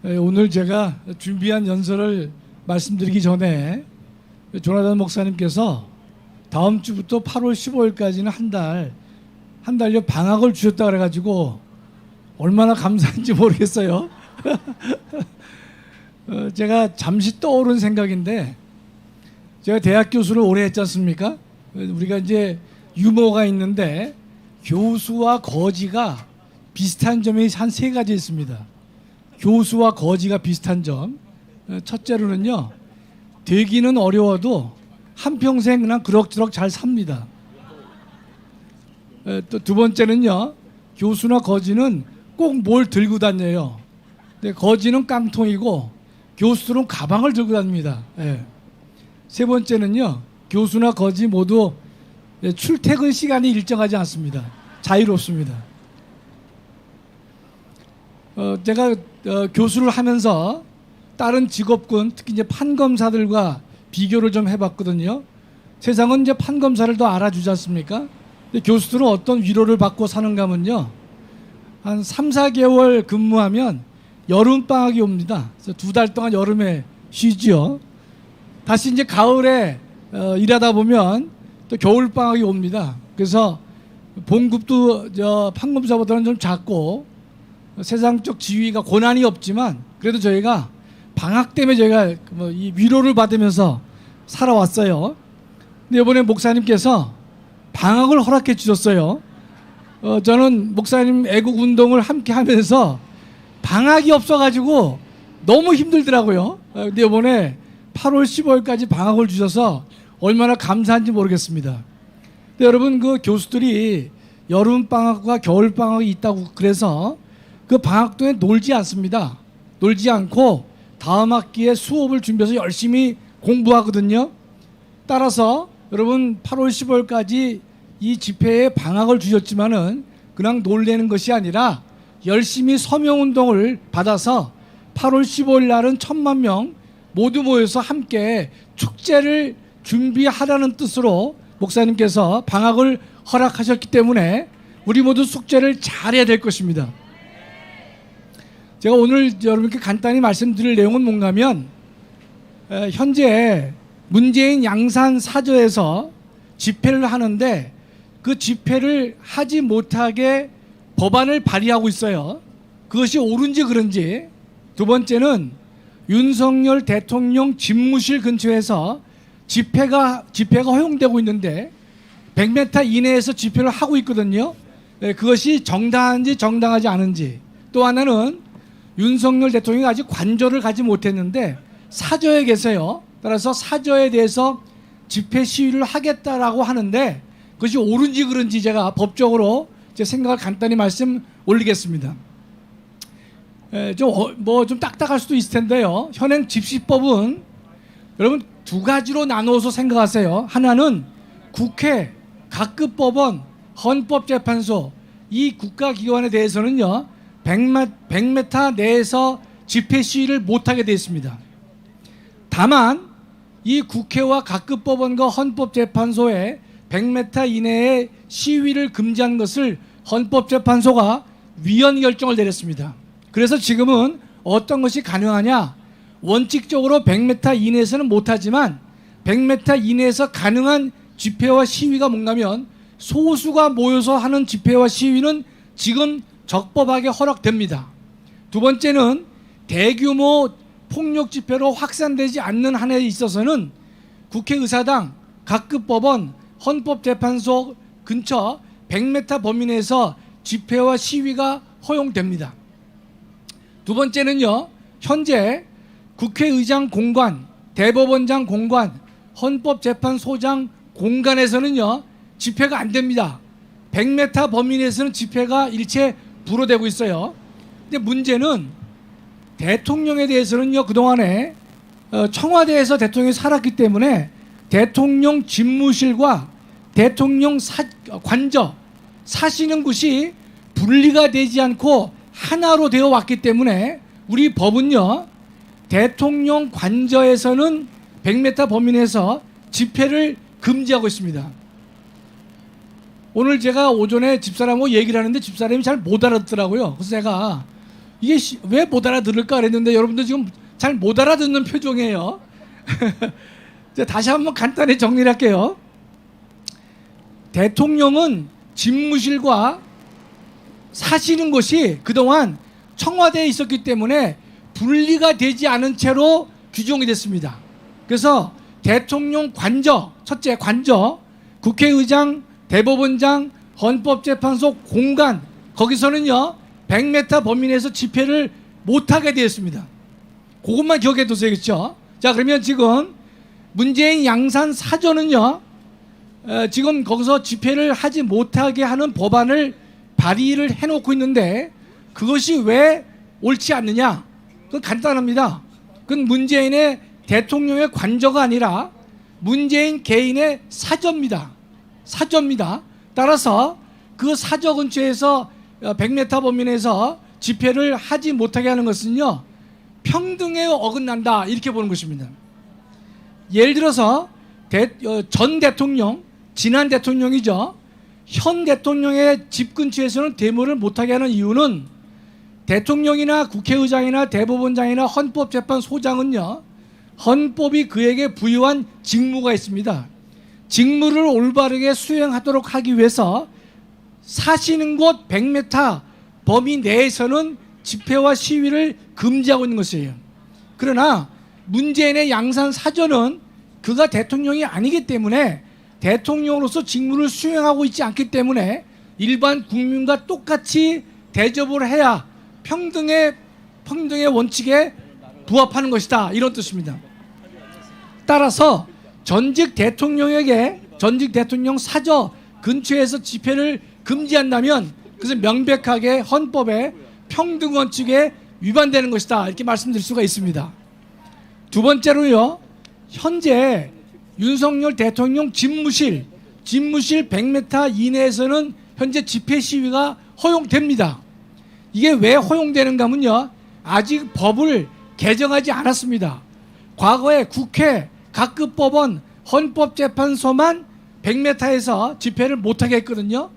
오늘 제가 준비한 연설을 말씀드리기 전에 조나단 목사님께서 다음 주부터 8월 15일까지는 한 달여 방학을 주셨다 그래가지고 얼마나 감사한지 모르겠어요. 제가 잠시 떠오른 생각인데, 제가 대학 교수를 오래 했지 않습니까? 우리가 이제 유머가 있는데 교수와 거지가 비슷한 점이 한 세 가지 있습니다. 교수와 거지가 비슷한 점. 첫째로는요, 되기는 어려워도 한평생 그냥 그럭저럭 잘 삽니다. 또 두 번째는요, 교수나 거지는 꼭 뭘 들고 다녀요. 근데 거지는 깡통이고 교수들은 가방을 들고 다닙니다. 세 번째는요, 교수나 거지 모두 출퇴근 시간이 일정하지 않습니다. 자유롭습니다. 제가 교수를 하면서 다른 직업군, 특히 이제 판검사들과 비교를 좀 해봤거든요. 세상은 이제 판검사를 더 알아주지 않습니까? 근데 교수들은 어떤 위로를 받고 사는가 하면요, 한 3, 4개월 근무하면 여름방학이 옵니다. 그래서 2달 동안 여름에 쉬지요. 다시 이제 가을에 일하다 보면 또 겨울방학이 옵니다. 그래서 봉급도 판검사보다는 좀 작고 세상적 지위가 고난이 없지만 그래도 저희가 방학 때문에 저희가 이 위로를 받으면서 살아왔어요. 근데 이번에 목사님께서 방학을 허락해 주셨어요. 저는 목사님 애국 운동을 함께 하면서 방학이 없어가지고 너무 힘들더라고요. 근데 이번에 8월 15일까지 방학을 주셔서 얼마나 감사한지 모르겠습니다. 근데 여러분, 그 교수들이 여름방학과 겨울방학이 있다고 그래서 그 방학 동안 놀지 않습니다. 놀지 않고 다음 학기에 수업을 준비해서 열심히 공부하거든요. 따라서 여러분, 8월 15일까지 이 집회에 방학을 주셨지만은 그냥 놀래는 것이 아니라 열심히 서명운동을 받아서 8월 15일 날은 1,000만 명 모두 모여서 함께 축제를 준비하라는 뜻으로 목사님께서 방학을 허락하셨기 때문에 우리 모두 숙제를 잘해야 될 것입니다. 제가 오늘 여러분께 간단히 말씀드릴 내용은 뭔가 하면, 현재 문재인 양산 사저에서 집회를 하는데 그 집회를 하지 못하게 법안을 발의하고 있어요. 그것이 옳은지 그른지. 두 번째는 윤석열 대통령 집무실 근처에서 집회가 허용되고 있는데 100m 이내에서 집회를 하고 있거든요. 그것이 정당한지 정당하지 않은지. 또 하나는 윤석열 대통령이 아직 관저를 가지 못했는데 사저에 계세요. 따라서 사저에 대해서 집회 시위를 하겠다라고 하는데 그것이 옳은지 그른지 제가 법적으로 제 생각을 간단히 말씀 올리겠습니다. 좀 딱딱할 수도 있을 텐데요. 현행 집시법은 여러분 두 가지로 나누어서 생각하세요. 하나는 국회, 각급 법원, 헌법재판소, 이 국가기관에 대해서는요 100m 내에서 집회 시위를 못하게 되어 있습니다. 다만 이 국회와 각급 법원과 헌법재판소에 100m 이내에 시위를 금지한 것을 헌법재판소가 위헌 결정을 내렸습니다. 그래서 지금은 어떤 것이 가능하냐, 원칙적으로 100m 이내에서는 못하지만 100m 이내에서 가능한 집회와 시위가 뭔가면 소수가 모여서 하는 집회와 시위는 지금 적법하게 허락됩니다. 두 번째는 대규모 폭력 집회로 확산되지 않는 한에 있어서는 국회의사당, 각급 법원, 헌법재판소 근처 100m 범위 내에서 집회와 시위가 허용됩니다. 두 번째는요, 현재 국회의장 공관, 대법원장 공관, 헌법재판소장 공간에서는요 집회가 안 됩니다. 100m 범위 내에서는 집회가 일체 불허되고 있어요. 근데 문제는 대통령에 대해서는요 그동안에 청와대에서 대통령이 살았기 때문에 대통령 집무실과 대통령 관저 사시는 곳이 분리가 되지 않고 하나로 되어 왔기 때문에 우리 법은요 대통령 관저에서는 100m 범위 내에서 집회를 금지하고 있습니다. 오늘 제가 오전에 집사람하고 얘기를 하는데 집사람이 잘 못 알아듣더라고요. 그래서 제가 이게 왜 못 알아들을까 그랬는데 여러분들 지금 잘 못 알아듣는 표정이에요. 다시 한번 간단히 정리를 할게요. 대통령은 집무실과 사시는 곳이 그동안 청와대에 있었기 때문에 분리가 되지 않은 채로 규정이 됐습니다. 그래서 대통령 관저, 첫째 관저, 국회의장, 대법원장, 헌법재판소 공간, 거기서는요 100m 범위 내에서 집회를 못하게 되었습니다. 그것만 기억해 두세요. 자, 그러면 지금 문재인 양산 사저는요 지금 거기서 집회를 하지 못하게 하는 법안을 발의를 해놓고 있는데 그것이 왜 옳지 않느냐? 그건 간단합니다. 그건 문재인의 대통령의 관저가 아니라 문재인 개인의 사저입니다. 사저입니다. 따라서 그 사저 근처에서 100m 범위 내에서 집회를 하지 못하게 하는 것은요 평등에 어긋난다 이렇게 보는 것입니다. 예를 들어서 전 대통령, 지난 대통령이죠. 현 대통령의 집 근처에서는 데모를 못하게 하는 이유는 대통령이나 국회의장이나 대법원장이나 헌법재판소장은요 헌법이 그에게 부여한 직무가 있습니다. 직무를 올바르게 수행하도록 하기 위해서 사시는 곳 100m 범위 내에서는 집회와 시위를 금지하고 있는 것이에요. 그러나 문재인의 양산 사저는 그가 대통령이 아니기 때문에 대통령으로서 직무를 수행하고 있지 않기 때문에 일반 국민과 똑같이 대접을 해야 평등의 원칙에 부합하는 것이다 이런 뜻입니다. 따라서 전직 대통령에게 전직 대통령 사저 근처에서 집회를 금지한다면 그것은 명백하게 헌법의 평등 원칙에 위반되는 것이다 이렇게 말씀드릴 수가 있습니다. 두 번째로요, 현재 윤석열 대통령 집무실 100m 이내에서는 현재 집회 시위가 허용됩니다. 이게 왜 허용되는가 하면요 아직 법을 개정하지 않았습니다. 과거에 국회, 각급 법원, 헌법재판소만 100m에서 집회를 못하게 했거든요.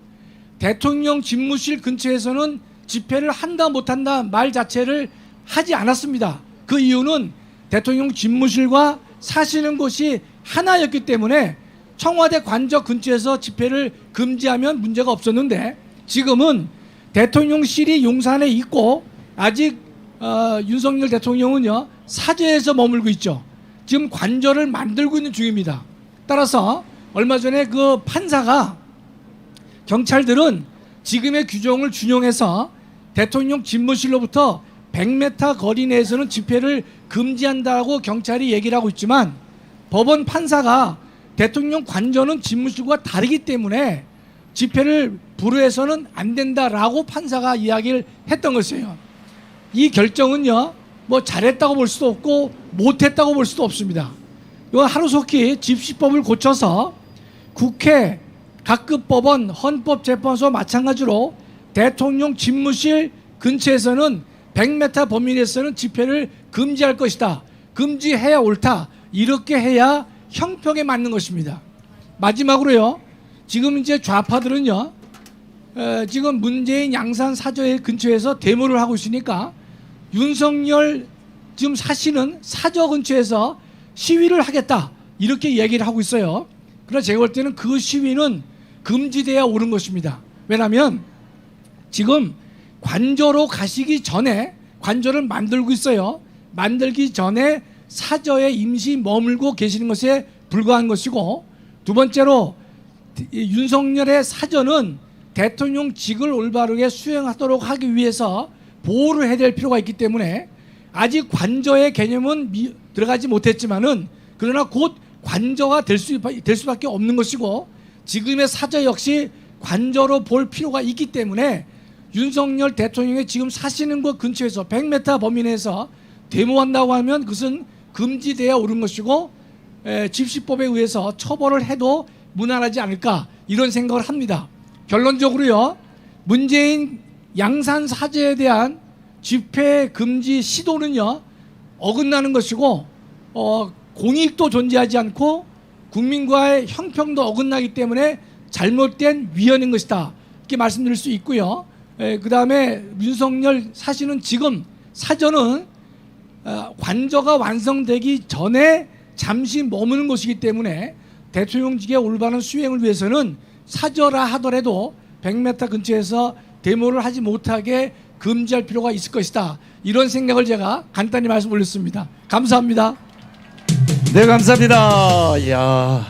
대통령 집무실 근처에서는 집회를 한다 못한다 말 자체를 하지 않았습니다. 그 이유는 대통령 집무실과 사시는 곳이 하나였기 때문에 청와대 관저 근처에서 집회를 금지하면 문제가 없었는데 지금은 대통령실이 용산에 있고 아직 윤석열 대통령은요 사저에서 머물고 있죠. 지금 관저를 만들고 있는 중입니다. 따라서 얼마 전에 그 판사가 경찰들은 지금의 규정을 준용해서 대통령 집무실로부터 100m 거리 내에서는 집회를 금지한다고 경찰이 얘기를 하고 있지만 법원 판사가 대통령 관저는 집무실과 다르기 때문에 집회를 불허해서는 안 된다라고 판사가 이야기를 했던 것이에요. 이 결정은요 뭐 잘했다고 볼 수도 없고 못했다고 볼 수도 없습니다. 이건 하루속히 집시법을 고쳐서 국회, 각급 법원, 헌법재판소 마찬가지로 대통령 집무실 근처에서는 100m 범위 내에서는 집회를 금지할 것이다. 금지해야 옳다. 이렇게 해야 형평에 맞는 것입니다. 마지막으로요. 지금 이제 좌파들은요. 지금 문재인 양산 사저의 근처에서 데모를 하고 있으니까 윤석열 지금 사시는 사저 근처에서 시위를 하겠다. 이렇게 얘기를 하고 있어요. 그러나 제가 볼 때는 그 시위는 금지돼야 옳은 것입니다. 왜냐하면 지금 관저로 가시기 전에 관저를 만들고 있어요. 만들기 전에 사저에 임시 머물고 계시는 것에 불과한 것이고 두 번째로 윤석열의 사저는 대통령직을 올바르게 수행하도록 하기 위해서 보호를 해야 될 필요가 있기 때문에 아직 관저의 개념은 들어가지 못했지만은 그러나 곧 관저가 될 수밖에 없는 것이고 지금의 사저 역시 관저로 볼 필요가 있기 때문에 윤석열 대통령이 지금 사시는 곳 근처에서 100m 범위 내에서 데모한다고 하면 그것은 금지돼야 옳은 것이고 집시법에 의해서 처벌을 해도 무난하지 않을까 이런 생각을 합니다. 결론적으로요. 문재인 양산 사저에 대한 집회 금지 시도는요. 어긋나는 것이고 공익도 존재하지 않고 국민과의 형평도 어긋나기 때문에 잘못된 위헌인 것이다. 이렇게 말씀드릴 수 있고요. 그다음에 윤석열 사실은 지금 사전은 관저가 완성되기 전에 잠시 머무는 것이기 때문에 대통령직의 올바른 수행을 위해서는 사저라 하더라도 100m 근처에서 데모를 하지 못하게 금지할 필요가 있을 것이다. 이런 생각을 제가 간단히 말씀 올렸습니다. 감사합니다. 네, 감사합니다. 이야.